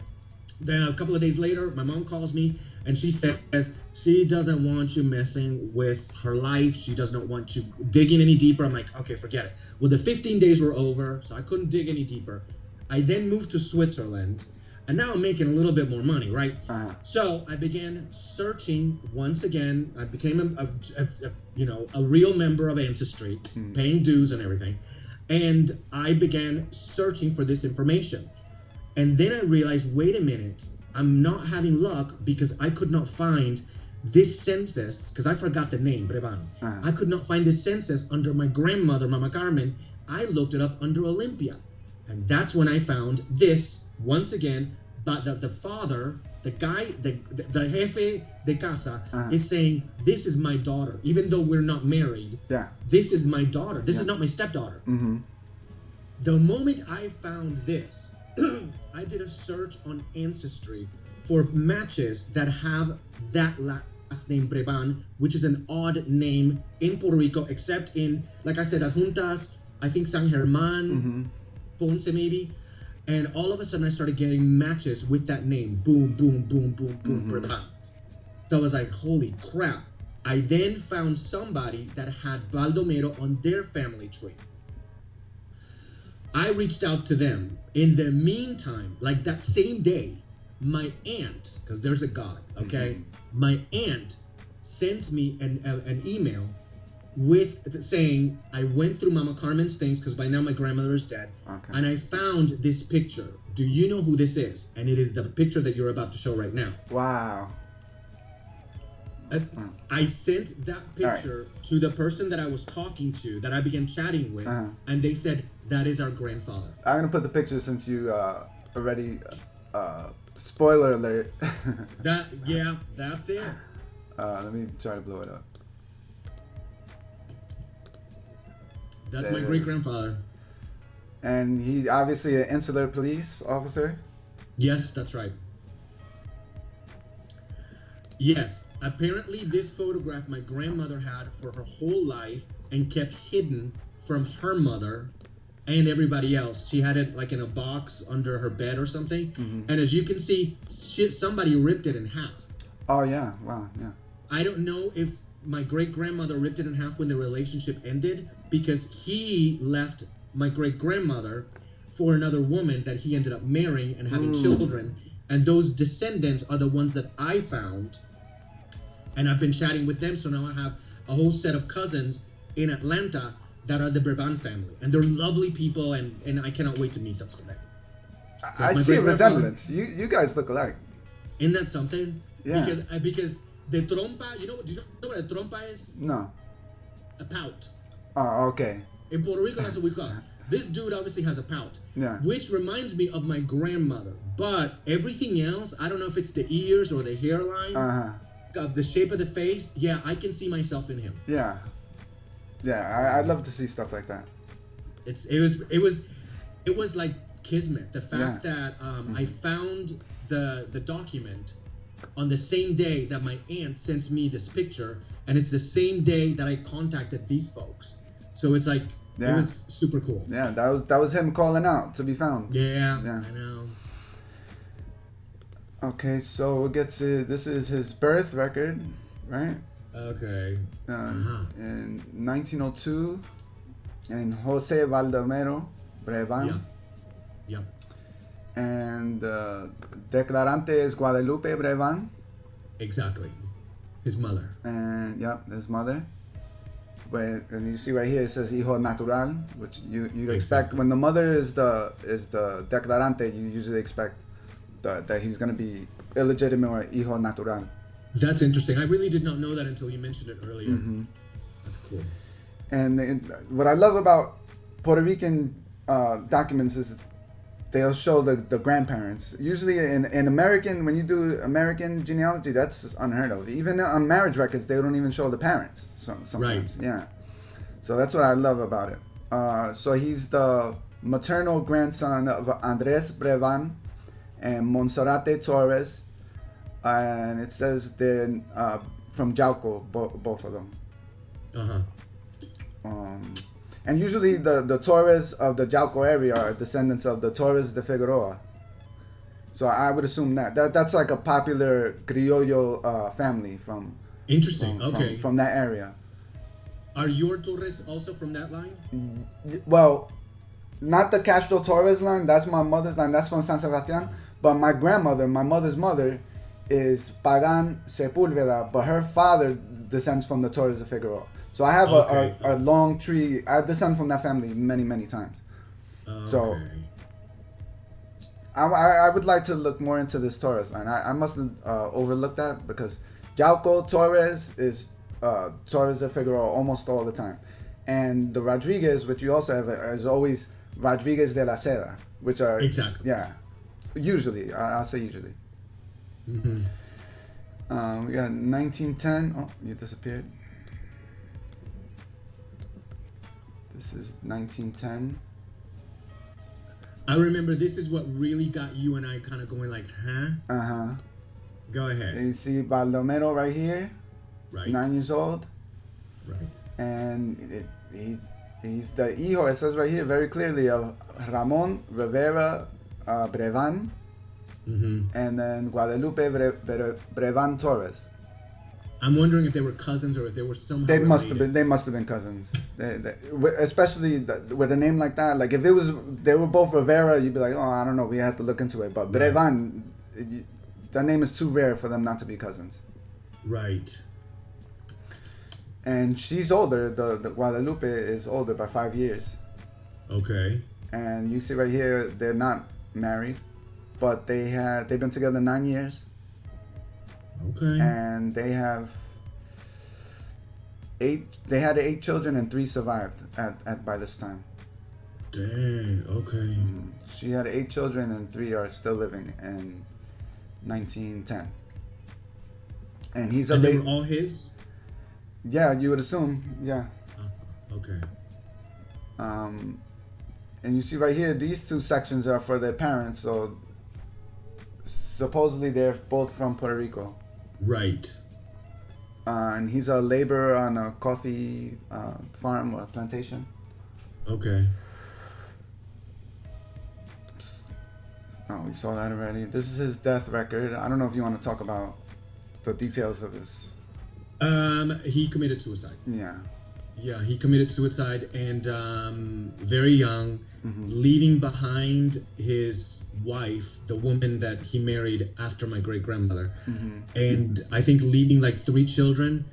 Then a couple of days later, my mom calls me, and she says she doesn't want you messing with her life. She does not want you digging any deeper. I'm like, okay, forget it. Well, the 15 days were over, so I couldn't dig any deeper. I then moved to Switzerland, and now I'm making a little bit more money, right? Uh-huh. So I began searching once again. I became a real member of Ancestry, paying dues and everything. And I began searching for this information. And then I realized, wait a minute, I'm not having luck because I could not find this census, because I forgot the name, Breban. Uh-huh. I could not find this census under my grandmother, Mama Carmen. I looked it up under Olympia. And that's when I found this, once again, but the father, the guy, the jefe de casa, is saying, this is my daughter. Even though we're not married, this is my daughter. This is not my stepdaughter. Mm-hmm. The moment I found this, I did a search on Ancestry for matches that have that last name, Breban, which is an odd name in Puerto Rico, except in, like I said, Adjuntas, I think San Germán, Ponce maybe. And all of a sudden I started getting matches with that name. Boom, boom, boom, boom, boom, Breban. So I was like, holy crap. I then found somebody that had Baldomero on their family tree. I reached out to them. In the meantime, like that same day, my aunt, because there's a God, okay? My aunt sends me an email with saying, I went through Mama Carmen's things, because by now my grandmother is dead, and I found this picture. Do you know who this is? And it is the picture that you're about to show right now. Wow. I sent that picture to the person that I was talking to, that I began chatting with, and they said, that is our grandfather. I'm going to put the picture since you already, spoiler alert. That's it. Let me try to blow it up. That's my great-grandfather. And he obviously an insular police officer? Yes, that's right. Yes. Apparently, this photograph my grandmother had for her whole life and kept hidden from her mother and everybody else. She had it like in a box under her bed or something. Mm-hmm. And as you can see, somebody ripped it in half. Oh, yeah. Wow, yeah. I don't know if my great-grandmother ripped it in half when the relationship ended, because he left my great grandmother for another woman that he ended up marrying and having children. And those descendants are the ones that I found. And I've been chatting with them. So now I have a whole set of cousins in Atlanta that are the Brevan family. And they're lovely people. And I cannot wait to meet them someday. So I see a resemblance. You guys look alike. Isn't that something? Yeah. Because the trompa, do you know what a trompa is? No. A pout. Oh, okay. In Puerto Rico, that's what we call it. This dude obviously has a pout. Yeah. Which reminds me of my grandmother. But everything else, I don't know if it's the ears or the hairline, of the shape of the face. Yeah, I can see myself in him. Yeah. Yeah, I'd love to see stuff like that. It was like kismet. The fact that I found the document on the same day that my aunt sends me this picture, and it's the same day that I contacted these folks. So it's like it was super cool. Yeah, that was him calling out to be found. Yeah. I know. Okay, so we'll get to this is his birth record, right? Okay. In 1902, in Jose Valdomero Brevan. Yeah. And declarante is Guadalupe Brevan. Exactly. His mother. And his mother. And you see right here it says hijo natural, which you expect when the mother is the declarante, you usually expect that he's going to be illegitimate or hijo natural. That's interesting. I really did not know that until you mentioned it earlier. Mm-hmm. That's cool. And what I love about Puerto Rican documents is they'll show the grandparents. Usually in American, when you do American genealogy, that's unheard of. Even on marriage records, they don't even show the parents sometimes. Right. Yeah. So that's what I love about it. So he's the maternal grandson of Andres Brevan and Monserrate Torres. And it says they're from Jauco, both of them. And usually the Torres of the Jauco area are descendants of the Torres de Figueroa. So I would assume that's like a popular Criollo family from. Interesting. From that area. Are your Torres also from that line? Well, not the Castro Torres line. That's my mother's line. That's from San Sebastian. But my grandmother, my mother's mother, is Pagan Sepulveda, but her father descends from the Torres de Figueroa. So I have a long tree. I descend from that family many, many times. So I would like to look more into this Torres line. I must have overlooked that because Jauco Torres is Torres de Figueroa almost all the time. And the Rodriguez, which you also have, is always Rodriguez de la Seda, which are... Exactly. Yeah. Usually. I'll say usually. Mm-hmm. We got 1910. Oh, you disappeared. This is 1910. I remember this is what really got you and I kind of going like, huh? Uh-huh. Go ahead. And you see Baldomero right here. Right. 9 years old. Right. And he's the hijo, it says right here very clearly, of Ramon Rivera Brevan. Mm-hmm. And then Guadalupe Brevan Torres. I'm wondering if they were cousins or if they were somehow They must related. have been cousins. Especially with a name like that. Like if they were both Rivera, you'd be like, oh, I don't know, we have to look into it. But Brevan, that name is too rare for them not to be cousins. Right. And she's older. The Guadalupe is older by 5 years. Okay. And you see right here, they're not married, but they've been together 9 years. Okay. And they have 8. They had 8 children and 3 survived at by this time. Dang. Okay. She had 8 children and 3 are still living in 1910. And he's they were all his. Yeah, you would assume. Yeah. Okay. And you see right here, these 2 sections are for their parents. So supposedly they're both from Puerto Rico. Right. And he's a laborer on a coffee farm or plantation. Okay. Oh, we saw that already. This is his death record. I don't know if you want to talk about the details of his... He committed suicide. Yeah. Yeah, he committed suicide and very young, leaving behind his wife, the woman that he married after my great grandmother, and I think leaving like 3 children,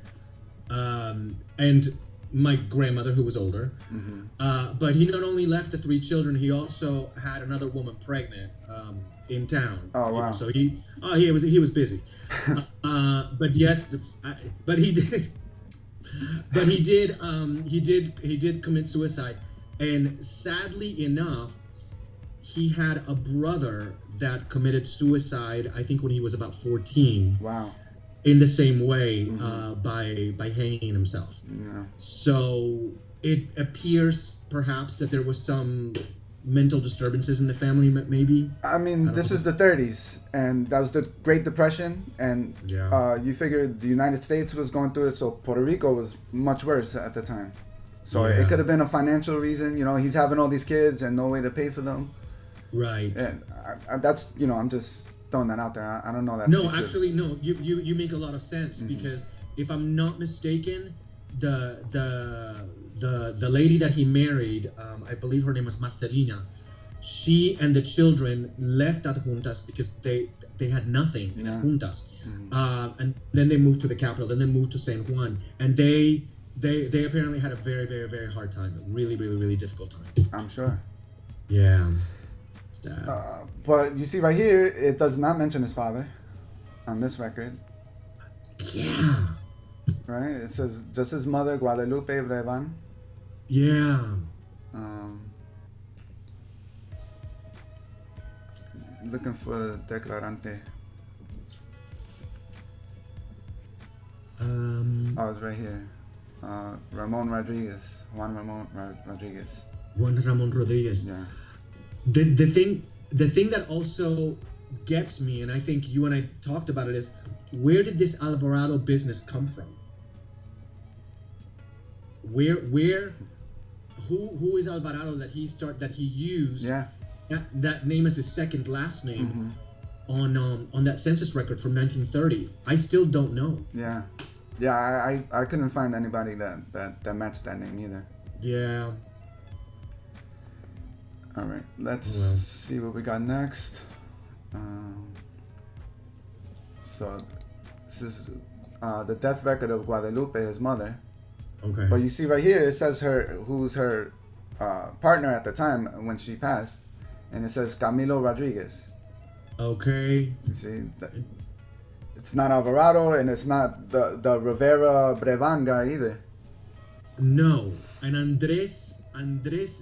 and my grandmother who was older. But he not only left the 3 children, he also had another woman pregnant in town. Oh, wow. So he was busy. But yes, but he did. But he did commit suicide, and sadly enough, he had a brother that committed suicide. I think when he was about 14. Wow. In the same way, by hanging himself. Yeah. So it appears perhaps that there was some mental disturbances in the family, maybe. I mean, this is the 30s, and that was the Great Depression, and you figure the United States was going through it, so Puerto Rico was much worse at the time. So it could have been a financial reason. You know, he's having all these kids and no way to pay for them. Right. And that's, you know, I'm just throwing that out there. I don't know that. No, actually, no. You make a lot of sense because if I'm not mistaken, the lady that he married, I believe her name was Marcelina. She and the children left Adjuntas because they had nothing in Adjuntas, and then they moved to the capital. Then they moved to San Juan, and they apparently had a very, very, very hard time. A really, really, really difficult time. I'm sure. Yeah. But you see right here, it does not mention his father on this record. Yeah. Right? It says just his mother, Guadalupe Brevan. Yeah. Looking for declarante. Oh, it's right here. Juan Rodriguez. Juan Ramon Rodriguez. Yeah. The thing that also gets me, and I think you and I talked about it, is where did this Alvarado business come from? Who is Alvarado that he used? Yeah. That name as his second last name on that census record from 1930. I still don't know. Yeah. Yeah, I couldn't find anybody that matched that name either. Yeah. All right, let's see what we got next. So this is the death record of Guadalupe, his mother. Okay. But you see right here, it says who's her partner at the time when she passed, and it says Camilo Rodriguez. Okay. You see, it's not Alvarado, and it's not the Rivera Brevan guy either. No, and Andres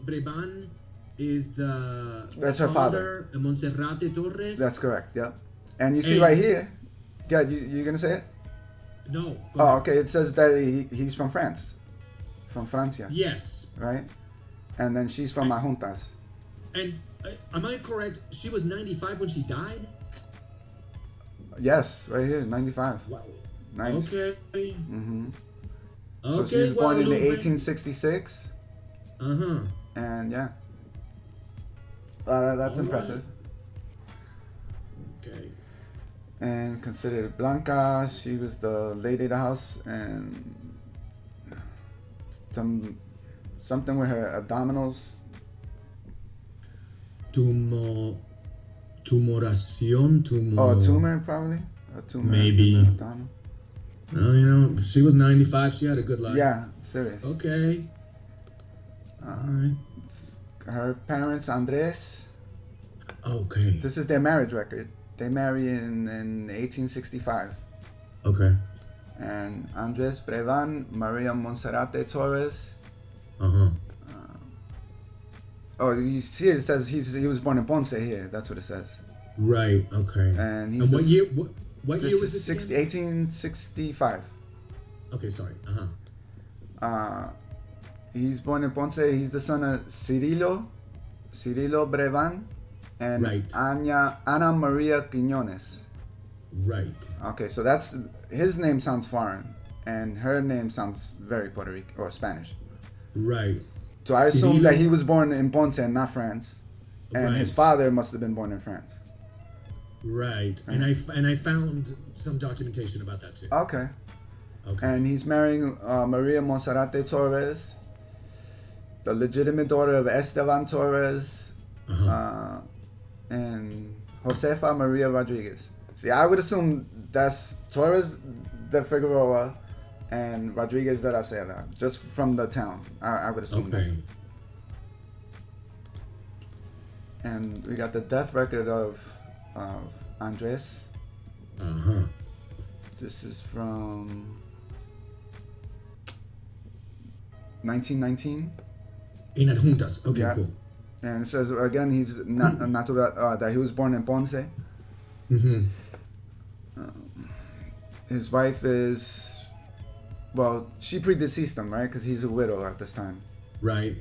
Brevan is that's her father. Monserrate Torres. That's correct. Yep. And you see right here. Yeah, you're gonna say it? No. Oh, okay. It says that he's from France, from Francia. Yes. Right. And then she's from Adjuntas. And am I correct? She was 95 when she died. Yes, right here, 95. Wow. Nice. Okay. So she was born in 1866. And yeah. That's impressive. Okay. And considered Blanca, she was the lady of the house, and something with her abdominals. Tumoración. Oh, a tumor probably. A tumor. Maybe. Abdominal. Well, you know, she was 95. She had a good life. Yeah, serious. Okay. All right. Her parents, Andres. Okay. This is their marriage record. They married in 1865. Okay. And Andres Brevan, Maria Monserrate Torres. Oh, you see it says he was born in Ponce here. That's what it says. Right. Okay. And he's what year? What year was this? 1865. Okay. Sorry. He's born in Ponce. He's the son of Cirilo Brevan, and Ana Maria Quiñones. Right. Okay, so that's his name sounds foreign, and her name sounds very Puerto Rican or Spanish. Right. So I assume that he was born in Ponce and not France, and his father must have been born in France. Right. And I found some documentation about that too. Okay. Okay. And he's marrying Maria Monserrate Torres, the legitimate daughter of Esteban Torres, and Josefa Maria Rodriguez. See, I would assume that's Torres de Figueroa and Rodriguez de la Sela, just from the town. I would assume that. And we got the death record of Andres. This is from 1919. In Adjuntas. Okay, Yeah. cool. And it says again he's natural that he was born in Ponce. His wife is, well, she predeceased him, right? Because he's a widow at this time. Right.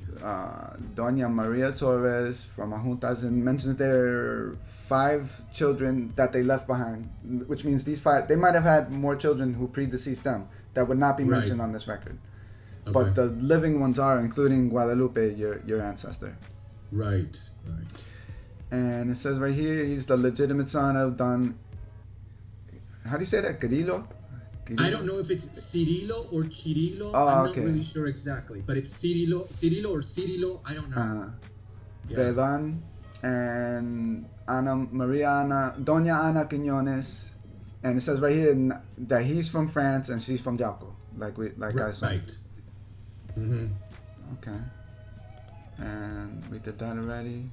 Doña Maria Torres from Adjuntas, and mentions there are 5 children that they left behind, which means these 5, they might have had more children who predeceased them that would not be mentioned on this record. Okay. But the living ones are, including Guadalupe, your ancestor. Right. And it says right here, he's the legitimate son of Don. How do you say that? Cirillo? I don't know if it's Cirilo or Chirilo. Oh, I'm okay. not really sure exactly, but it's Cirilo or Cirilo. I don't know. Revan and Doña Ana Quiñones, and it says right here that he's from France and she's from Yauco, I saw. Right. Okay. And we did that already.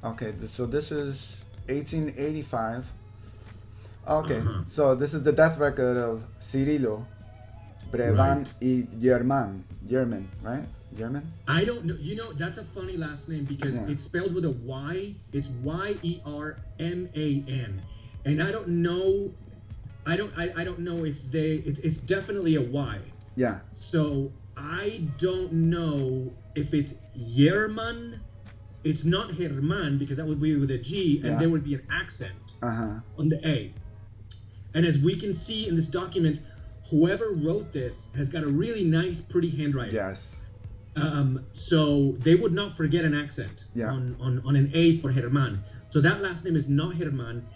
Okay, so this is 1885. Okay, so this is the death record of Cirilo, Brevan, y Yerman, right? Yerman? I don't know. You know, that's a funny last name because it's spelled with a Y. It's Yerman, and I don't know. I don't know if it's definitely a Y. Yeah. So I don't know if it's Yerman. It's not Herman because that would be with a G, and there would be an accent on the A. And as we can see in this document, whoever wrote this has got a really nice, pretty handwriting. Yes. So they would not forget an accent on an A for Herman. So that last name is not Herman.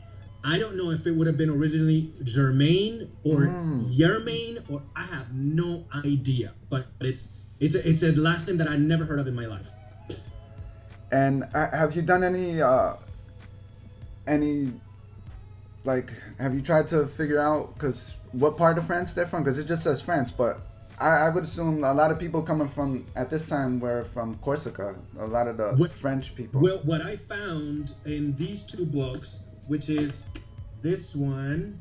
I don't know if it would have been originally Germain or Yermain, or I have no idea. But it's a last name that I never heard of in my life. And have you done any have you tried to figure out what part of France they're from? Because it just says France, but I would assume a lot of people coming from at this time were from Corsica. A lot of the French people. Well, what I found in these 2 books, which is this one,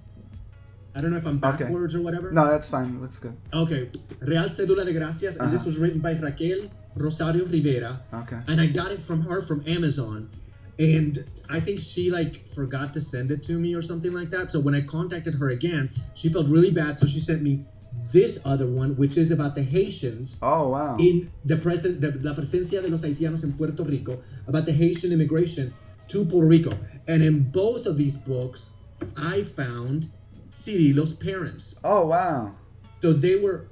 I don't know if I'm backwards or whatever. No, that's fine. It looks good. Okay, Real Cédula de Gracias, and this was written by Raquel Rosario Rivera. Okay. And I got it from her from Amazon. And I think she forgot to send it to me or something like that. So when I contacted her again, she felt really bad. So she sent me this other one, which is about the Haitians. Oh, wow. In la presencia de los haitianos en Puerto Rico, about the Haitian immigration to Puerto Rico. And in both of these books, I found Cirilo's parents. Oh, wow. So they were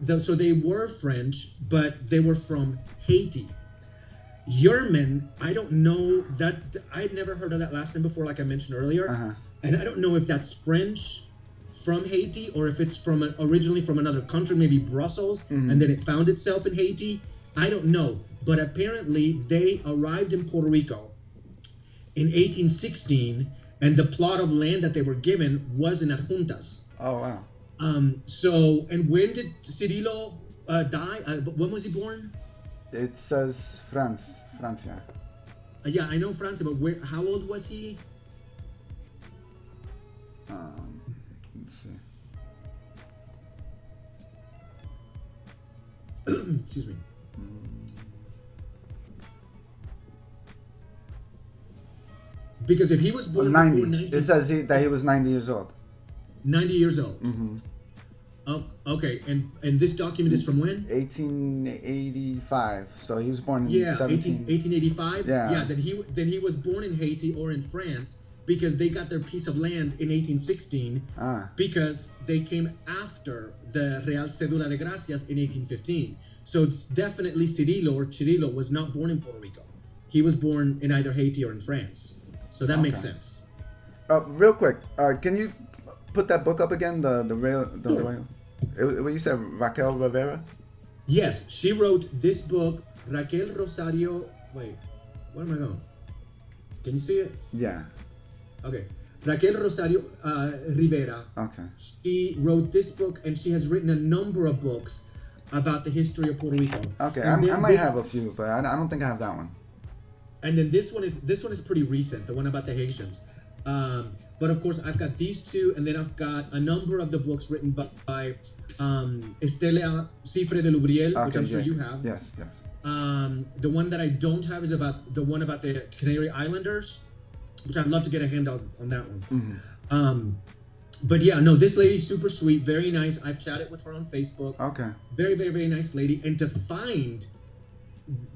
French, but they were from Haiti. Yerman, I don't know that. I'd never heard of that last name before, like I mentioned earlier, and I don't know if that's French from Haiti or if it's originally from another country, maybe Brussels, and then it found itself in Haiti. I don't know, but apparently they arrived in Puerto Rico in 1816, and the plot of land that they were given was in Adjuntas. Oh, wow. So, and when did Cirilo die? When was he born? It says Francia. Yeah, I know Francia, but how old was he? Let's see. Excuse me. Because if he was born 90. before 19... It says that he was 90 years old. 90 years old. Oh, okay. And this document is from when? 1885. So he was born in 1885. Yeah. Then he was born in Haiti or in France because they got their piece of land in 1816 because they came after the Real Cédula de Gracias in 1815. So it's definitely Cirilo was not born in Puerto Rico. He was born in either Haiti or in France. So that makes sense. Real quick, can you put that book up again? The Royal. What you said, Raquel Rivera? Yes, she wrote this book, Raquel Rosario. Wait, where am I going? Can you see it? Yeah. Okay. Raquel Rosario Rivera. Okay. She wrote this book, and she has written a number of books about the history of Puerto Rico. Okay, I might have a few, but I don't think I have that one. And then this one is pretty recent, the one about the Haitians. But of course, I've got these two, and then I've got a number of the books written by Estela Cifre de Lubriel, which I'm sure you have. Yes. The one that I don't have is about the Canary Islanders, which I'd love to get a hand on that one. Mm-hmm. But yeah, no, this lady's super sweet, very nice. I've chatted with her on Facebook. Okay. Very, very, very nice lady. And to find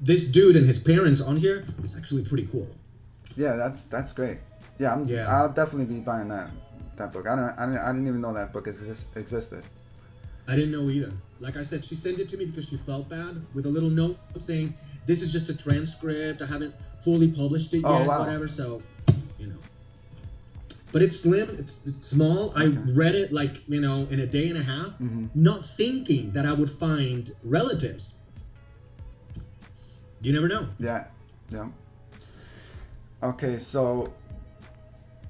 this dude and his parents on here, it's actually pretty cool. Yeah, that's great. Yeah, I'll definitely be buying that book. I didn't even know that book existed. I didn't know either. Like I said, she sent it to me because she felt bad with a little note saying, this is just a transcript. I haven't fully published it yet, whatever. So, you know. But it's slim, it's small. Okay. I read it in a day and a half, not thinking that I would find relatives. You never know. Yeah. Okay, so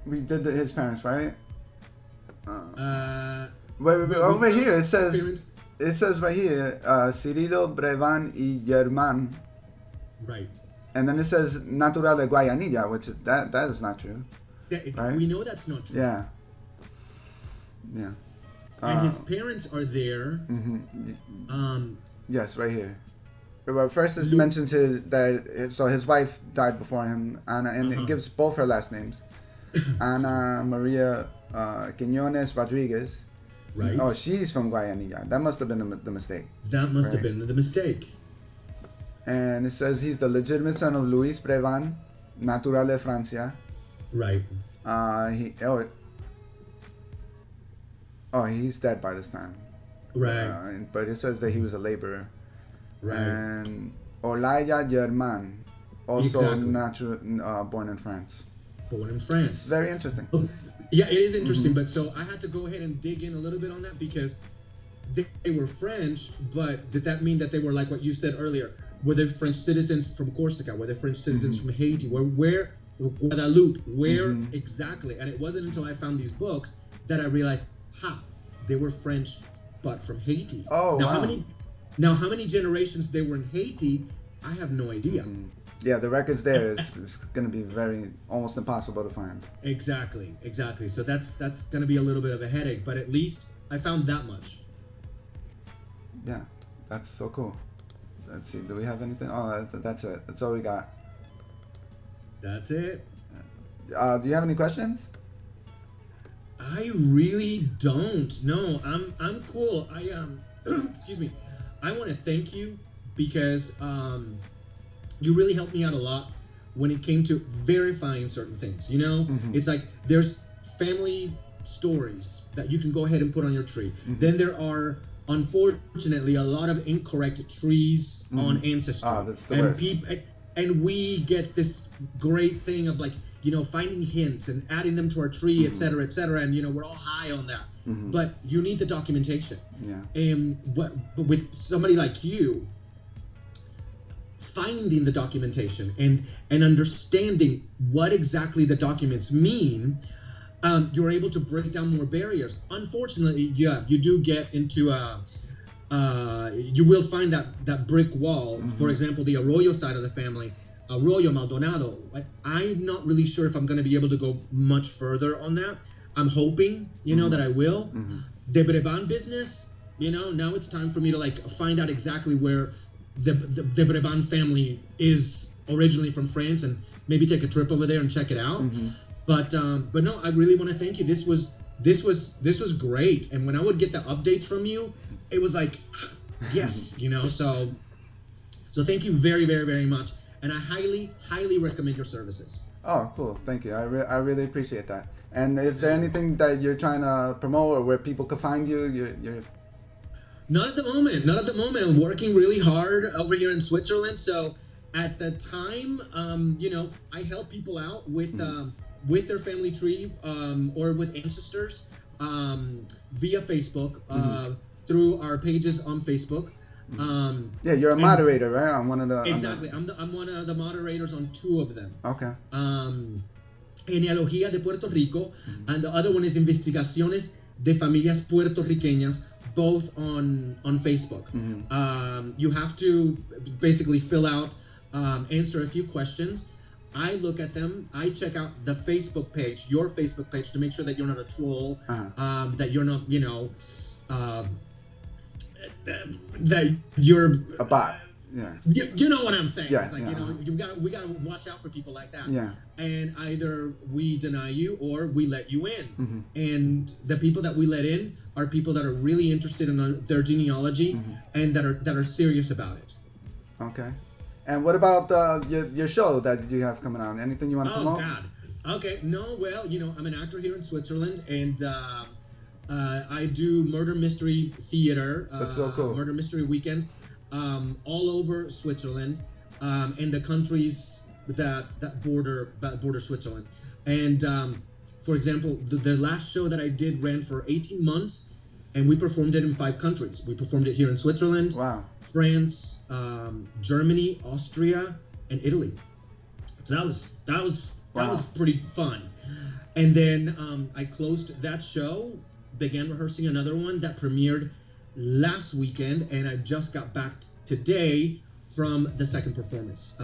we did his parents, right? Wait, over here it says right here, Cirilo, Brevan y Germán. Right. And then it says natural de Guayanilla, which that is not true. Right? We know that's not true. Yeah. And his parents are there. Yes, right here. Well, first it mentions his wife died before him, and it gives both her last names. Ana Maria Quiñones Rodriguez. Right. Oh, she's from Guayanilla. That must have been the mistake. That must have been the mistake. And it says he's the legitimate son of Luis Brevan, natural de Francia. Right. He's dead by this time. Right. But it says that he was a laborer. Right. And Olaya Germán, also born in France. Born in France. It's very interesting. Oh, yeah, it is interesting. But so I had to go ahead and dig in a little bit on that because they were French, but did that mean that they were like what you said earlier? Were they French citizens from Corsica? Were they French citizens from Haiti? Where Guadeloupe? Where exactly? And it wasn't until I found these books that I realized, they were French, but from Haiti. Oh, wow. How many generations they were in Haiti, I have no idea. Yeah, the records there is going to be almost impossible to find. Exactly. So that's going to be a little bit of a headache, but at least I found that much. Yeah, that's so cool. Let's see, do we have anything? Oh, that's it. That's all we got. That's it. Do you have any questions? I really don't. No, I'm cool. Excuse me. I want to thank you because you really helped me out a lot when it came to verifying certain things. It's like there's family stories that you can go ahead and put on your tree. Then there are, unfortunately, a lot of incorrect trees on Ancestry. That's the worst. And we get this great thing of finding hints and adding them to our tree, et cetera, and we're all high on that. But you need the documentation. Yeah. And but with somebody like you, finding the documentation and understanding what exactly the documents mean, you're able to break down more barriers. Unfortunately, you do get into you will find that brick wall. For example, the Arroyo side of the family, Arroyo, Maldonado. I'm not really sure if I'm going to be able to go much further on that. I'm hoping, that I will. The Brevan business, now it's time for me to find out exactly where the Brevan family is originally from France and maybe take a trip over there and check it out. But no, I really want to thank you. This was great. And when I would get the updates from you, it was like, yes, so thank you very, very, very much. And I highly, highly recommend your services. Oh, cool. Thank you. I really appreciate that. And is there anything that you're trying to promote or where people can find you? You're... Not at the moment. I'm working really hard over here in Switzerland. So at the time, I help people out with their family tree or with ancestors via Facebook. through our pages on Facebook. Yeah, you're a moderator, right? I'm one of the... Exactly. I'm one of the moderators on 2 of them. Okay. Genealogía de Puerto Rico, and the other one is Investigaciones de Familias Puertorriqueñas, both on Facebook. You have to basically fill out, answer a few questions. I look at them. I check out the Facebook page, your Facebook page, to make sure that you're not a troll, that you're not, that you're a bot. Yeah. You know what I'm saying. Yeah, it's like, we gotta watch out for people like that. Yeah. And either we deny you or we let you in. And the people that we let in are people that are really interested in their genealogy and that are serious about it. Okay. And what about your show that you have coming out? Anything you want to promote? Oh God. Okay. No. Well, I'm an actor here in Switzerland, and I do murder mystery theater. That's so cool. Murder mystery weekends. All over Switzerland, and the countries that border Switzerland. And for example, the last show that I did ran for 18 months, and we performed it in 5 countries. We performed it here in Switzerland, wow, France, Germany, Austria, and Italy. So that was pretty fun. And then I closed that show, began rehearsing another one that premiered last weekend, and I just got back today from the second performance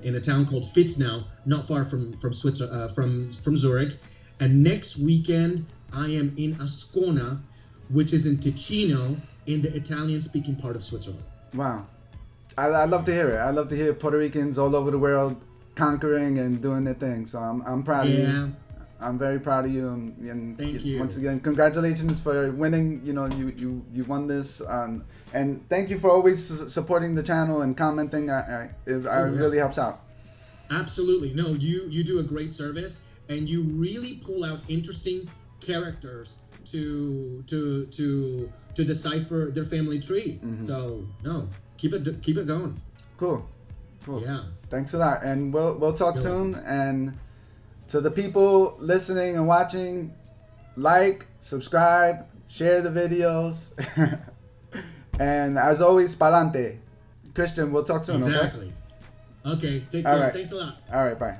in a town called Fitznau, not far from Switzerland, from Zurich. And next weekend I am in Ascona, which is in Ticino, in the Italian-speaking part of Switzerland. Wow, I love to hear it. I love to hear Puerto Ricans all over the world conquering and doing their thing. So I'm proud of you. I'm very proud of you, and thank you. Once again, congratulations for winning. You won this, and thank you for always supporting the channel and commenting. It really helps out. Absolutely, no, you do a great service, and you really pull out interesting characters to decipher their family tree. So no, keep it going. Cool. Yeah. Thanks a lot, and we'll talk soon. And to the people listening and watching, like, subscribe, share the videos. And as always, pa'lante. Christian, we'll talk soon, exactly. Okay, take care. All right. Thanks a lot. All right, bye.